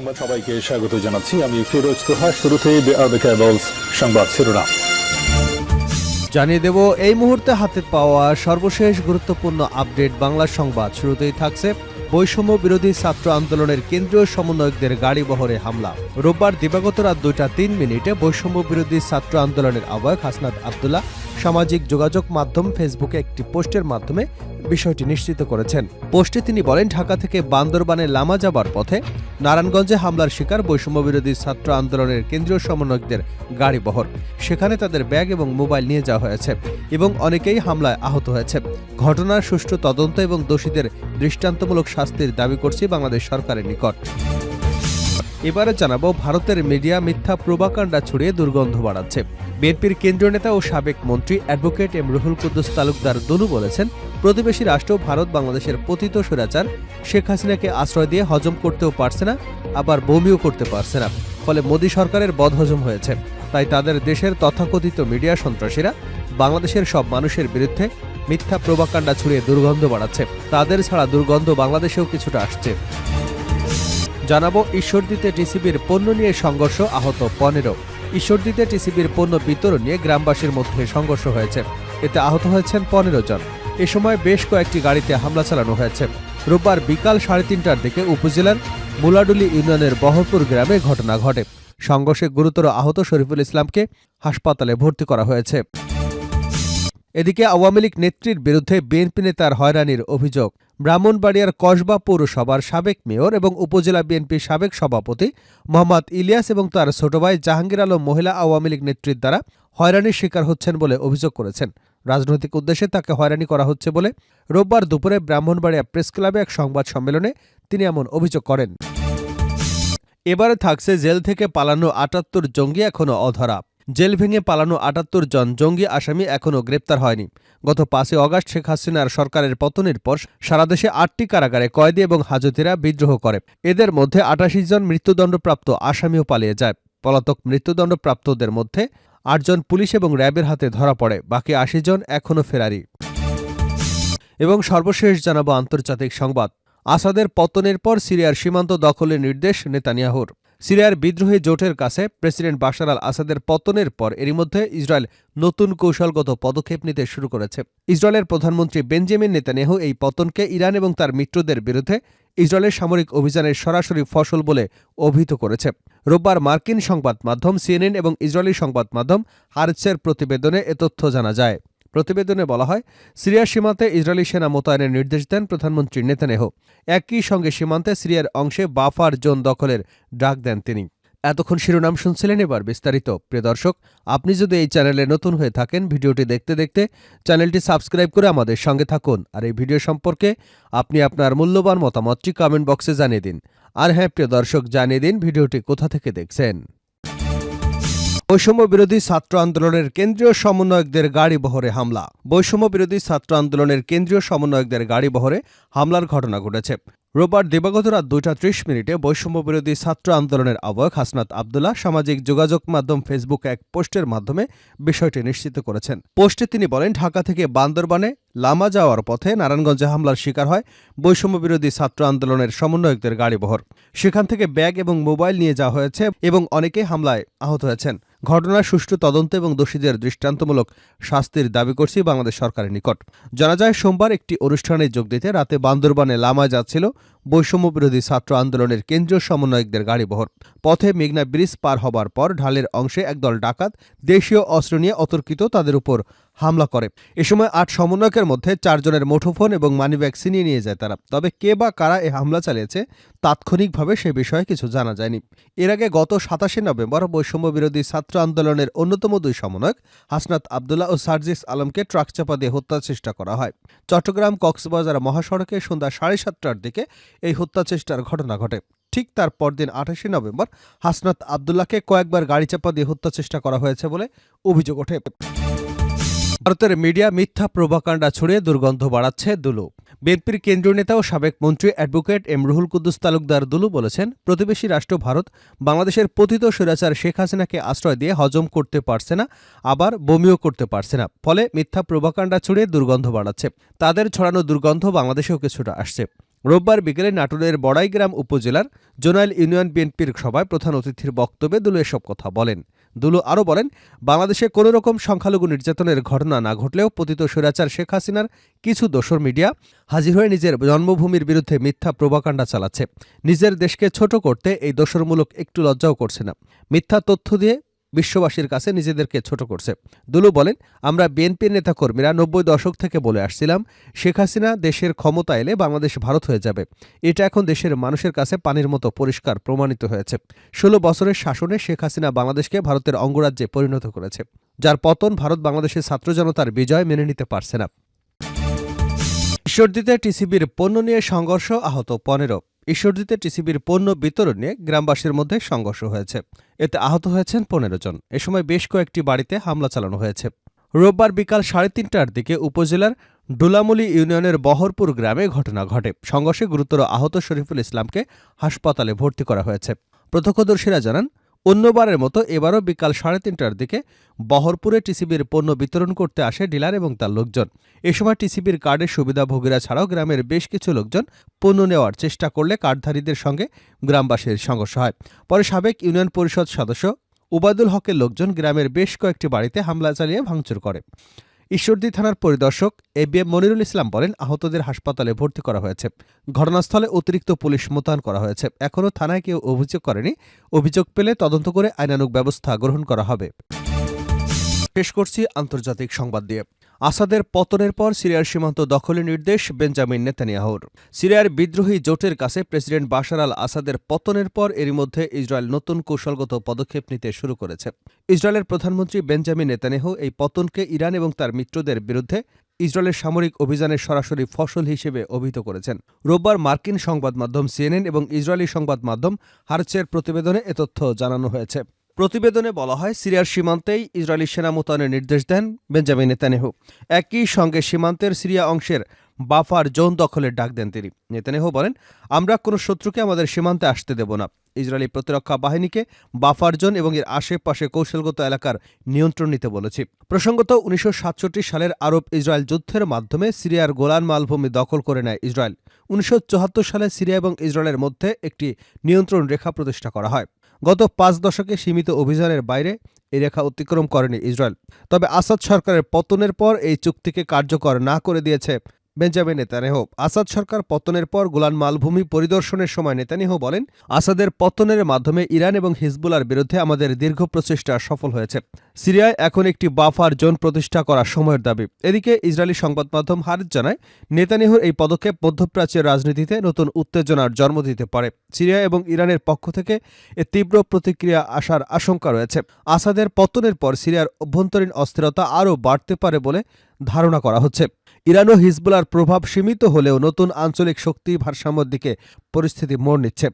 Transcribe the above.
সংবাদ সবাইকে স্বাগত জানাচ্ছি। আমি ফিরোজ তোহা। শুরুতেই সংবাদ শিরোনাম জানিয়ে দেব এই মুহূর্তে হাতে পাওয়া সর্বশেষ গুরুত্বপূর্ণ আপডেট বাংলা সংবাদ। শুরুতেই থাকছে বৈষম্য বিরোধী ছাত্র আন্দোলনের কেন্দ্রীয় সমন্বয়কদের গাড়ি বহরে হামলা। রোববার দিবাগত রাত 2:03 বৈষম্য বিরোধী ছাত্র আন্দোলনের আহ্বায়ক হাসনাত আব্দুল্লাহ সামাজিক যোগাযোগ মাধ্যম ফেসবুকে একটি পোস্টের মাধ্যমে বিষয়টি নিশ্চিত করেছেন। পোস্টে তিনি বলেন, ঢাকা থেকে বান্দরবানে লামা যাবার পথে নারায়ণগঞ্জে হামলার শিকার বৈষম্য বিরোধী ছাত্র আন্দোলনের কেন্দ্রীয় সমন্বয়কদের গাড়ি বহর। সেখানে তাদের ব্যাগ এবং মোবাইল নিয়ে যাওয়া হয়েছে এবং অনেকেই হামলায় আহত হয়েছে। ঘটনার সুষ্ঠু তদন্ত এবং দোষীদের দৃষ্টান্তমূলক শাস্তির দাবি করছি বাংলাদেশ সরকারের নিকট। এবারে জানাবো, ভারতের মিডিয়া মিথ্যা প্রোপাগান্ডা ছড়িয়ে দুর্গন্ধ বাড়াচ্ছে। বিএনপির কেন্দ্রীয় নেতা ও সাবেক মন্ত্রী অ্যাডভোকেট এম রুহুল কুদ্দুস তালুকদার দুলু বলেছেন, প্রতিবেশী রাষ্ট্র ভারত বাংলাদেশের পতিত স্বৈরাচার শেখ হাসিনাকে আশ্রয় দিয়ে হজম করতেও পারছে না, আবার বমিও করতে পারছে না। ফলে মোদী সরকারের বদহজম হয়েছে। তাই তাদের দেশের তথাকথিত মিডিয়া সন্ত্রাসীরা বাংলাদেশের সব মানুষের বিরুদ্ধে মিথ্যা প্রোপাগান্ডা ছড়িয়ে দুর্গন্ধ বাড়াচ্ছে। তাদের ছাড়া দুর্গন্ধ বাংলাদেশেও কিছুটা আসছে। জানাবো, ঈশ্বরদীতে টিসিবির পণ্য নিয়ে সংঘর্ষ, আহত 15। ঈশ্বরদীতে টিসিবির পণ্য বিতরণ নিয়ে গ্রামবাসীর মধ্যে সংঘর্ষ হয়েছে। এতে আহত হয়েছেন 15 জন। এ সময় বেশ কয়েকটি গাড়িতে হামলা চালানো হয়েছে। রোববার বিকাল 3:30টার দিকে উপজেলার মুলাডুলি ইউনিয়নের বহরপুর গ্রামে ঘটনা ঘটে। সংঘর্ষে গুরুতর আহত শরীফুল ইসলামকে হাসপাতালে ভর্তি করা হয়েছে। এদিকে আওয়ামী লীগ নেত্রীর বিরুদ্ধে বিএনপি নেতার হয়রানির অভিযোগ। ব্রাহ্মণবাড়িয়ার কসবা পৌরসভার সাবেক মেয়র এবং উপজেলা বিএনপির সাবেক সভাপতি মোহাম্মদ ইলিয়াস এবং তার ছোট ভাই জাহাঙ্গীর আলম মহিলা আওয়ামী লীগ নেত্রীর দ্বারা হয়রানির শিকার হচ্ছেন বলে অভিযোগ করেছেন। রাজনৈতিক উদ্দেশ্যে তাকে হয়রানি করা হচ্ছে বলে রোববার দুপুরে ব্রাহ্মণবাড়িয়া প্রেস ক্লাবে এক সংবাদ সম্মেলনে তিনি এমন অভিযোগ করেন। এবারে থাকছে জেল থেকে পালানো 78 জঙ্গি এখনও অধরা। জেল ভেঙে পালানো 78 জন জঙ্গি আসামি এখনও গ্রেপ্তার হয়নি। গত 5 অগাস্ট শেখ হাসিনার সরকারের পতনের পর সারা দেশে 8টি কারাগারে কয়েদি এবং হাজতিরা বিদ্রোহ করে। এদের মধ্যে 88 জন মৃত্যুদণ্ডপ্রাপ্ত আসামিও পালিয়ে যায়। পলাতক মৃত্যুদণ্ডপ্রাপ্তদের মধ্যে 8 জন পুলিশ এবং র্যাবের হাতে ধরা পড়ে। বাকি 80 জন এখনও ফেরারি। এবং সর্বশেষ জানাবো আন্তর্জাতিক সংবাদ। আসাদের পতনের পর সিরিয়ার সীমান্ত দখলের নির্দেশ নেতানিয়াহুর। সিরিয়ার বিদ্রোহী জোটের কাছে প্রেসিডেন্ট বাশার আল আসাদের পতনের পর এরই মধ্যে ইসরায়েল নতুন কৌশলগত পদক্ষেপ নিতে শুরু করেছে। ইসরায়েলের প্রধানমন্ত্রী বেঞ্জামিন নেতানিয়াহু এই পতনকে ইরান এবং তার মিত্রদের বিরুদ্ধে ইসরায়েলের সামরিক অভিযানের সরাসরি ফসল বলে অভিহিত করেছে। রোববার মার্কিন সংবাদ মাধ্যম সিএনএন এবং ইসরায়েলি সংবাদ মাধ্যম হারেটসের প্রতিবেদনে এ তথ্য জানা যায়। প্রতিবেদনে বলা হয়, সিরিয়ার সীমান্তে ইসরায়েলি সেনা মোতায়েনের নির্দেশ দেন প্রধানমন্ত্রী নেতানিয়াহু। একই সঙ্গে সীমান্তে সিরিয়ার অংশে বাফার জোন দখলের ডাক দেন তিনি। এতক্ষণ শিরোনাম শুনছিলেন, এবার বিস্তারিত। প্রিয় দর্শক, আপনি যদি এই চ্যানেলে নতুন হয়ে থাকেন, ভিডিওটি দেখতে দেখতে চ্যানেলটি সাবস্ক্রাইব করে আমাদের সঙ্গে থাকুন। আর এই ভিডিও সম্পর্কে আপনি আপনার মূল্যবান মতামতটি কমেন্ট বক্সে জানিয়ে দিন। আর হ্যাঁ প্রিয় দর্শক, জানিয়ে দিন ভিডিওটি কোথা থেকে দেখছেন। বৈষম্য বিরোধী ছাত্র আন্দোলনের কেন্দ্রীয় সমন্বয়কদের গাড়ি বহরে হামলা। বৈষম্য বিরোধী ছাত্র আন্দোলনের কেন্দ্রীয় সমন্বয়কদের গাড়ি বহরে হামলার ঘটনা ঘটেছে। রোববার দিবাগত রাত 2:30 বৈষম্য বিরোধী ছাত্র আন্দোলনের আহ্বায়ক হাসনাত আব্দুল্লাহ সামাজিক যোগাযোগ মাধ্যম ফেসবুকে এক পোস্টের মাধ্যমে বিষয়টি নিশ্চিত করেছেন। পোস্টে তিনি বলেন, ঢাকা থেকে বান্দরবানে লামা যাওয়ার পথে নারায়ণগঞ্জে হামলার শিকার হয় বৈষম্য বিরোধী ছাত্র আন্দোলনের সমন্বয়কদের গাড়িবহর। সেখান থেকে ব্যাগ এবং মোবাইল নিয়ে যাওয়া হয়েছে এবং অনেকেই হামলায় আহত হয়েছেন। ঘটনার সুষ্ঠু তদন্ত এবং দোষীদের দৃষ্টান্তমূলক শাস্তির দাবি করছি বাংলাদেশ সরকারের নিকট। জানা যায়, সোমবার একটি অনুষ্ঠানে যোগ দিতে রাতে বান্দরবানে লামা যাচ্ছিল বৈষম্য বিরোধী ছাত্র আন্দোলনের কেন্দ্রীয় সমন্বয়কদের গাড়িবহর। পথে মেঘনা ব্রিজ পার হবার পর ঢালের অংশে একদল ডাকাত দেশীয় অস্ত্র নিয়ে অতর্কিত তাদের উপর হামলা করে। এ সময় 8 সমন্বয়কের মধ্যে 4 জনের মুঠোফোন এবং মানিব্যাগ ছিনিয়ে নিয়ে যায় তারা। তবে কে বা কারা এ হামলা চালিয়েছে তাৎক্ষণিকভাবে সে বিষয়ে কিছু জানা যায়নি। এর আগে গত 27 নভেম্বর বৈষম্য বিরোধী ছাত্র আন্দোলনের অন্যতম 2 সমন্বয়ক হাসনাত আব্দুল্লাহ ও সার্জিস আলমকে ট্রাক চাপা দিয়ে হত্যার চেষ্টা করা হয়। চট্টগ্রাম কক্সবাজার মহাসড়কে সন্ধ্যা 7:30টার দিকে এই হত্যা চেষ্টার ঘটনা ঘটে। ঠিক তার পরদিন 28 নভেম্বর হাসনাত আব্দুল্লাহকে কয়েকবার গাড়ি চাপা দিয়ে হত্যা চেষ্টা করা হয়েছে বলে অভিযোগ ওঠে। ভারতের মিডিয়া মিথ্যা প্রোপাগান্ডা ছড়িয়ে দুর্গন্ধ বাড়াচ্ছে দুলু। বিএনপির কেন্দ্রীয় নেতা ও সাবেক মন্ত্রী অ্যাডভোকেট এম রুহুল কুদ্দুস তালুকদার দুলু বলেছেন, প্রতিবেশী রাষ্ট্র ভারত বাংলাদেশের পতিত স্বৈরাচার শেখ হাসিনাকে আশ্রয় দিয়ে হজম করতে পারছে না, আবার বমিও করতে পারছে না। ফলে মিথ্যা প্রোপাগান্ডা ছড়িয়ে দুর্গন্ধ বাড়াচ্ছে। তাদের ছড়ানো দুর্গন্ধ বাংলাদেশেও কিছুটা আসছে। রোববার বিকেলে নাটোরের বড়াইগ্রাম উপজেলার জোনাইল ইউনিয়ন বিএনপির সভায় প্রধান অতিথির বক্তব্যে দুলু এসব কথা বলেন। দুলু আরও বলেন, বাংলাদেশে কোনো রকম সংখ্যালঘু নির্যাতনের ঘটনা না ঘটলেও পতিত স্বৈরাচার শেখ হাসিনার কিছু দোসর মিডিয়া হাজির হয়ে নিজের জন্মভূমির বিরুদ্ধে মিথ্যা প্রোপাগান্ডা চালাচ্ছে। নিজের দেশকে ছোট করতে এই দোসরমূলক একটু লজ্জাও করছে না। মিথ্যা তথ্য দিয়ে বিশ্ববাসীর কাছে নিজেদেরকে ছোট করছে। দুলু বলেন, আমরা বিএনপির নেতাকর্মীরা ৯০ দশক থেকে বলে আসছিলাম, শেখ হাসিনা দেশের ক্ষমতা এলে বাংলাদেশ ভারত হয়ে যাবে। এটা এখন দেশের মানুষের কাছে পানির মতো পরিষ্কার প্রমাণিত হয়েছে। ১৬ বছরের শাসনে শেখ হাসিনা বাংলাদেশকে ভারতের অঙ্গরাজ্যে পরিণত করেছে, যার পতন ভারত বাংলাদেশের ছাত্র জনতার বিজয় মেনে নিতে পারছে না। ঈশ্বরদীতে টিসিবির পণ্য নিয়ে সংঘর্ষ, আহত ১৫। ঈশ্বরদীতে টিসিবির পণ্য বিতরণ নিয়ে গ্রামবাসীর মধ্যে সংঘর্ষ হয়েছে। এতে আহত হয়েছেন ১৫ জন। এ সময় বেশ কয়েকটি বাড়িতে হামলা চালানো হয়েছে। রোববার বিকাল ৩:৩০টার দিকে উপজেলার ডুলামুলি ইউনিয়নের বহরপুর গ্রামে ঘটনা ঘটে। সংঘর্ষে গুরুতর আহত শরীফুল ইসলামকে হাসপাতালে ভর্তি করা হয়েছে। প্রত্যক্ষদর্শীরা জানান, অন্যবারের মতো এবারও বিকাল ৩:৩০টার দিকে বহরপুরে টিসিবির পণ্য বিতরণ করতে আসে ডিলার এবং তার লোকজন। এ সময় টিসিবির কার্ডের সুবিধাভোগীরা ছাড়াও গ্রামের বেশ কিছু লোকজন পণ্য নেওয়ার চেষ্টা করলে কার্ডধারীদের সঙ্গে গ্রামবাসীর সংঘর্ষ হয়। পরে সাবেক ইউনিয়ন পরিষদ সদস্য উবায়দুল হকের লোকজন গ্রামের বেশ কয়েকটি বাড়িতে হামলা চালিয়ে ভাঙচুর করে। ঈশ্বরদী থানার পরিদর্শক এবিএম মনিরুল ইসলাম বলেন, আহতদের হাসপাতালে ভর্তি করা হয়েছে। ঘটনাস্থলে অতিরিক্ত পুলিশ মোতায়েন করা হয়েছে। এখনও থানায় কেউ অভিযোগ করেনি। অভিযোগ পেলে তদন্ত করে আইনানুগ ব্যবস্থা গ্রহণ করা হবে। শেষ করছি আন্তর্জাতিক সংবাদ দিয়ে। আসাদের পতনের পর সিরিয়ার সীমান্ত দখলের নির্দেশ বেঞ্জামিন নেতানিয়াহুর। সিরিয়ার বিদ্রোহী জোটের কাছে প্রেসিডেন্ট বাশার আল আসাদের পতনের পর এরই মধ্যে ইসরায়েল নতুন কৌশলগত পদক্ষেপ নিতে শুরু করেছে। ইসরায়েলের প্রধানমন্ত্রী বেঞ্জামিন নেতানিয়াহু এই পতনকে ইরান এবং তার মিত্রদের বিরুদ্ধে ইসরায়েলের সামরিক অভিযানের সরাসরি ফসল হিসেবে অভিহিত করেছেন। রোববার মার্কিন সংবাদ মাধ্যম সিএনএন এবং ইসরায়েলি সংবাদ মাধ্যম হারচের প্রতিবেদনে এ তথ্য জানানো হয়েছে। প্রতিবেদনে বলা হয়, সিরিয়ার সীমান্তেই ইসরায়েলি সেনা মোতায়েনের নির্দেশ দেন বেঞ্জামিন নেতানিয়াহু। একই সঙ্গে সীমান্তের সিরিয়া অংশের বাফার জোন দখলের ডাক দেন তিনি। নেতানিয়াহু বলেন, আমরা কোনো শত্রুকে আমাদের সীমান্তে আসতে দেব না। ইসরায়েলি প্রতিরক্ষা বাহিনীকে বাফার জোন এবং এর আশেপাশে কৌশলগত এলাকার নিয়ন্ত্রণ নিতে বলেছি। প্রসঙ্গত, ১৯৬৭ সালের আরব ইসরায়েল যুদ্ধের মাধ্যমে সিরিয়ার গোলান মালভূমি দখল করে নেয় ইসরায়েল। ১৯৭৪ সালে সিরিয়া এবং ইসরায়েলের মধ্যে একটি নিয়ন্ত্রণ রেখা প্রতিষ্ঠা করা হয়। গত ৫ দশকে সীমিত অভিযানের বাইরে এই রেখা অতিক্রম করেনি ইসরায়েল। তবে আসাদ সরকারের পতনের পর এই চুক্তিকে কার্যকর না করে দিয়েছে বেঞ্জামিন নেতানিয়াহু। আসাদ সরকার পতনের পর গোলান মালভূমি পরিদর্শনের সময় নেতানিয়াহু বলেন, আসাদের পতনের মাধ্যমে ইরান এবং হিজবুলার বিরুদ্ধে আমাদের দীর্ঘ প্রচেষ্টা সফল হয়েছে। সিরিয়ায় এখন একটি বাফার জোন প্রতিষ্ঠা করা সময়ের দাবি। এদিকে ইসরায়েলি সংবাদ মাধ্যম হারেজ জানায়, নেতানিয়াহুর এই পদক্ষেপ মধ্যপ্রাচ্যের রাজনীতিতে নতুন উত্তেজনার জন্ম দিতে পারে। সিরিয়া এবং ইরানের পক্ষ থেকে এ তীব্র প্রতিক্রিয়া আসার আশঙ্কা রয়েছে। আসাদের পতনের পর সিরিয়ার অভ্যন্তরীণ অস্থিরতা আরও বাড়তে পারে বলে ধারণা করা হচ্ছে। ইরান ও হিজবুলার প্রভাব সীমিত হলেও নতুন আঞ্চলিক শক্তি ভারসাম্যের দিকে পরিস্থিতি মোড় নিচ্ছে।